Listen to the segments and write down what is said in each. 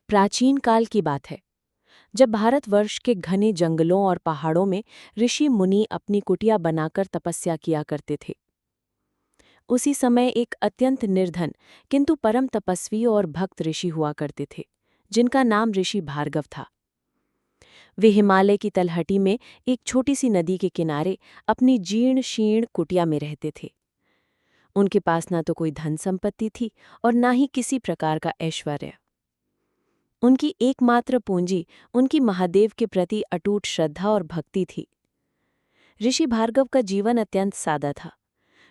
प्राचीन काल की बात है, जब भारतवर्ष के घने जंगलों और पहाड़ों में ऋषि मुनि अपनी कुटिया बनाकर तपस्या किया करते थे। उसी समय एक अत्यंत निर्धन किंतु परम तपस्वी और भक्त ऋषि हुआ करते थे, जिनका नाम ऋषि भार्गव था। वे हिमालय की तलहटी में एक छोटी सी नदी के किनारे अपनी जीर्ण शीर्ण कुटिया में रहते थे। उनके पास ना तो कोई धन संपत्ति थी और ना ही किसी प्रकार का ऐश्वर्य। उनकी एकमात्र पूंजी उनकी महादेव के प्रति अटूट श्रद्धा और भक्ति थी। ऋषि भार्गव का जीवन अत्यंत सादा था।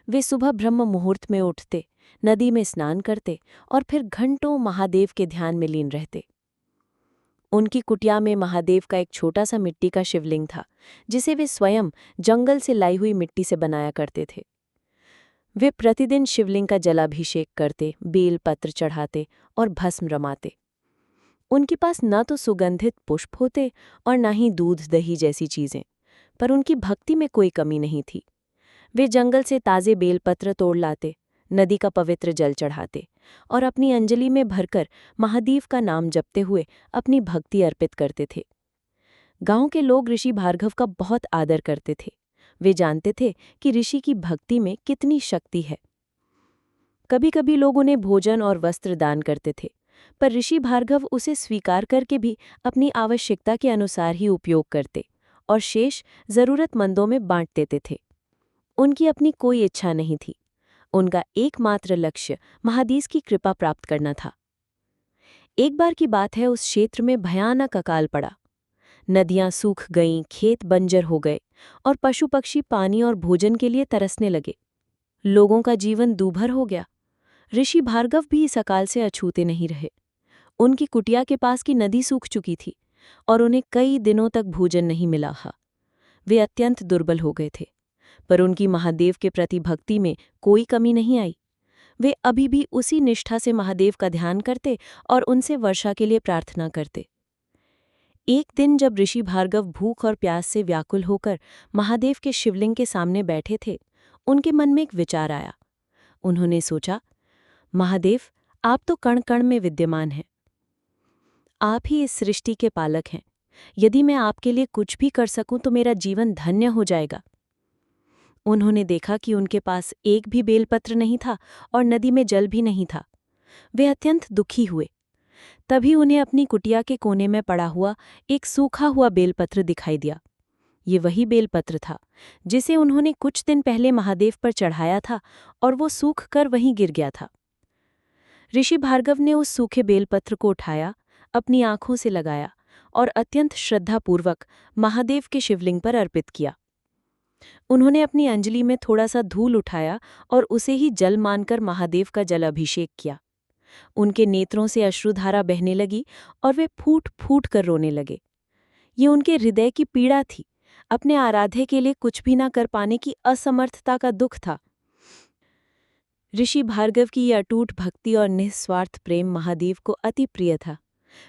वे सुबह ब्रह्म मुहूर्त में उठते, नदी में स्नान करते और फिर घंटों महादेव के ध्यान में लीन रहते। उनकी कुटिया में महादेव का एक छोटा सा मिट्टी का शिवलिंग था, जिसे वे स्वयं जंगल से लाई हुई मिट्टी से बनाया करते थे। वे प्रतिदिन शिवलिंग का जलाभिषेक करते, बेल पत्र चढ़ाते और भस्म रमाते। उनके पास न तो सुगंधित पुष्प होते और न ही दूध दही जैसी चीजें, पर उनकी भक्ति में कोई कमी नहीं थी। वे जंगल से ताजे बेलपत्र तोड़ लाते, नदी का पवित्र जल चढ़ाते और अपनी अंजलि में भरकर महादेव का नाम जपते हुए अपनी भक्ति अर्पित करते थे। गांव के लोग ऋषि भार्गव का बहुत आदर करते थे। वे जानते थे कि ऋषि की भक्ति में कितनी शक्ति है। कभी कभी लोग उन्हें भोजन और वस्त्र दान करते थे, पर ऋषि भार्गव उसे स्वीकार करके भी अपनी आवश्यकता के अनुसार ही उपयोग करते और शेष जरूरतमंदों में बांट देते थे। उनकी अपनी कोई इच्छा नहीं थी। उनका एकमात्र लक्ष्य महादेव की कृपा प्राप्त करना था। एक बार की बात है, उस क्षेत्र में भयानक अकाल पड़ा। नदियां सूख गईं, खेत बंजर हो गए और पशु पक्षी पानी और भोजन के लिए तरसने लगे। लोगों का जीवन दूभर हो गया। ऋषि भार्गव भी इस अकाल से अछूते नहीं रहे। उनकी कुटिया के पास की नदी सूख चुकी थी और उन्हें कई दिनों तक भोजन नहीं मिला था। वे अत्यंत दुर्बल हो गए थे, पर उनकी महादेव के प्रति भक्ति में कोई कमी नहीं आई। वे अभी भी उसी निष्ठा से महादेव का ध्यान करते और उनसे वर्षा के लिए प्रार्थना करते। एक दिन जब ऋषि भार्गव भूख और प्यास से व्याकुल होकर महादेव के शिवलिंग के सामने बैठे थे, उनके मन में एक विचार आया। उन्होंने सोचा, महादेव, आप तो कण कण में विद्यमान हैं। आप ही इस सृष्टि के पालक हैं। यदि मैं आपके लिए कुछ भी कर सकूं तो मेरा जीवन धन्य हो जाएगा। उन्होंने देखा कि उनके पास एक भी बेलपत्र नहीं था और नदी में जल भी नहीं था। वे अत्यंत दुखी हुए। तभी उन्हें अपनी कुटिया के कोने में पड़ा हुआ एक सूखा हुआ बेलपत्र दिखाई दिया। ये वही बेलपत्र था जिसे उन्होंने कुछ दिन पहले महादेव पर चढ़ाया था और वो सूख कर वहीं गिर गया था। ऋषि भार्गव ने उस सूखे बेलपत्र को उठाया, अपनी आंखों से लगाया और अत्यंत श्रद्धापूर्वक महादेव के शिवलिंग पर अर्पित किया। उन्होंने अपनी अंजलि में थोड़ा सा धूल उठाया और उसे ही जल मानकर महादेव का जल अभिषेक किया। उनके नेत्रों से अश्रुधारा बहने लगी और वे फूट फूट कर रोने लगे। ये उनके हृदय की पीड़ा थी, अपने आराध्य के लिए कुछ भी न कर पाने की असमर्थता का दुख था। ऋषि भार्गव की ये अटूट भक्ति और निस्वार्थ प्रेम महादेव को अति प्रिय था।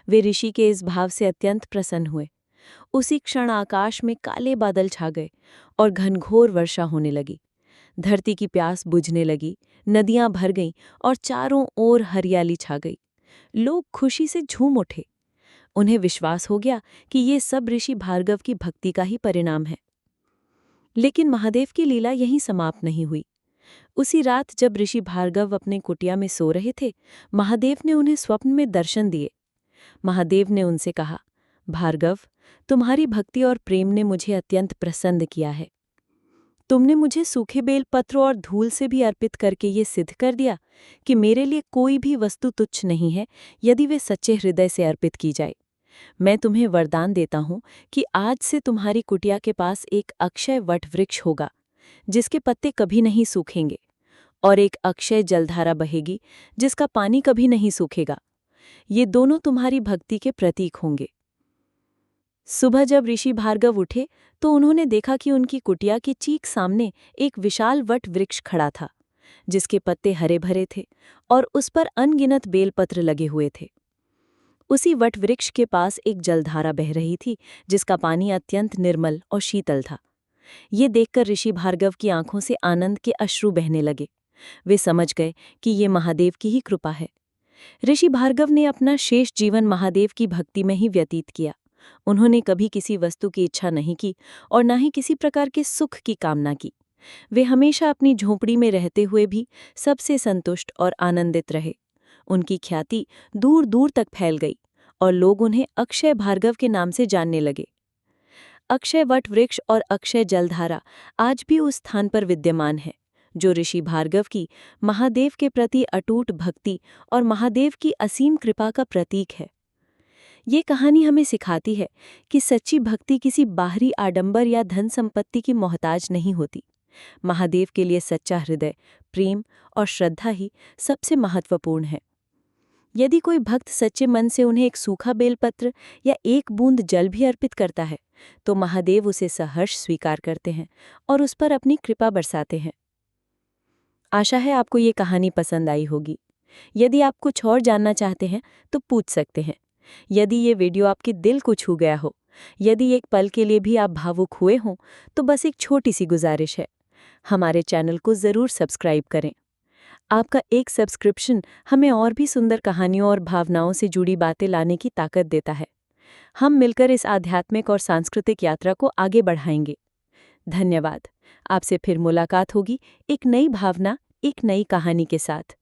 वे ऋषि के इस भाव से अत्यंत प्रसन्न हुए। उसी क्षण आकाश में काले बादल छा गए और घनघोर वर्षा होने लगी। धरती की प्यास बुझने लगी, नदियां भर गईं और चारों ओर हरियाली छा गई। लोग खुशी से झूम उठे। उन्हें विश्वास हो गया कि ये सब ऋषि भार्गव की भक्ति का ही परिणाम है। लेकिन महादेव की लीला यहीं समाप्त नहीं हुई। उसी रात जब ऋषि भार्गव अपने कुटिया में सो रहे थे, महादेव ने उन्हें स्वप्न में दर्शन दिए। महादेव ने उनसे कहा, भार्गव, तुम्हारी भक्ति और प्रेम ने मुझे अत्यंत प्रसन्न किया है। तुमने मुझे सूखे बेल पत्र और धूल से भी अर्पित करके ये सिद्ध कर दिया कि मेरे लिए कोई भी वस्तु तुच्छ नहीं है यदि वे सच्चे हृदय से अर्पित की जाए। मैं तुम्हें वरदान देता हूँ कि आज से तुम्हारी कुटिया के पास एक अक्षय वट वृक्ष होगा, जिसके पत्ते कभी नहीं सूखेंगे, और एक अक्षय जलधारा बहेगी, जिसका पानी कभी नहीं सूखेगा। ये दोनों तुम्हारी भक्ति के प्रतीक होंगे। सुबह जब ऋषि भार्गव उठे तो उन्होंने देखा कि उनकी कुटिया के ठीक सामने एक विशाल वट वृक्ष खड़ा था, जिसके पत्ते हरे भरे थे और उस पर अनगिनत बेलपत्र लगे हुए थे। उसी वट वृक्ष के पास एक जलधारा बह रही थी, जिसका पानी अत्यंत निर्मल और शीतल था। ये देखकर ऋषि भार्गव की आंखों से आनंद के अश्रु बहने लगे। वे समझ गए कि ये महादेव की ही कृपा है। ऋषि भार्गव ने अपना शेष जीवन महादेव की भक्ति में ही व्यतीत किया। उन्होंने कभी किसी वस्तु की इच्छा नहीं की और न ही किसी प्रकार के सुख की कामना की। वे हमेशा अपनी झोंपड़ी में रहते हुए भी सबसे संतुष्ट और आनंदित रहे। उनकी ख्याति दूर दूर तक फैल गई और लोग उन्हें अक्षय भार्गव के नाम से जानने लगे। अक्षय वट वृक्ष और अक्षय जलधारा आज भी उस स्थान पर विद्यमान है, जो ऋषि भार्गव की महादेव के प्रति अटूट भक्ति और महादेव की असीम कृपा का प्रतीक है। ये कहानी हमें सिखाती है कि सच्ची भक्ति किसी बाहरी आडंबर या धन संपत्ति की मोहताज नहीं होती। महादेव के लिए सच्चा हृदय, प्रेम और श्रद्धा ही सबसे महत्वपूर्ण है। यदि कोई भक्त सच्चे मन से उन्हें एक सूखा बेलपत्र या एक बूंद जल भी अर्पित करता है, तो महादेव उसे सहर्ष स्वीकार करते हैं और उस पर अपनी कृपा बरसाते हैं। आशा है आपको ये कहानी पसंद आई होगी। यदि आप कुछ और जानना चाहते हैं तो पूछ सकते हैं। यदि ये वीडियो आपके दिल को छू गया हो, यदि एक पल के लिए भी आप भावुक हुए हों, तो बस एक छोटी सी गुजारिश है, हमारे चैनल को ज़रूर सब्सक्राइब करें। आपका एक सब्सक्रिप्शन हमें और भी सुंदर कहानियों और भावनाओं से जुड़ी बातें लाने की ताकत देता है। हम मिलकर इस आध्यात्मिक और सांस्कृतिक यात्रा को आगे बढ़ाएंगे। धन्यवाद। आपसे फिर मुलाकात होगी एक नई भावना, एक नई कहानी के साथ।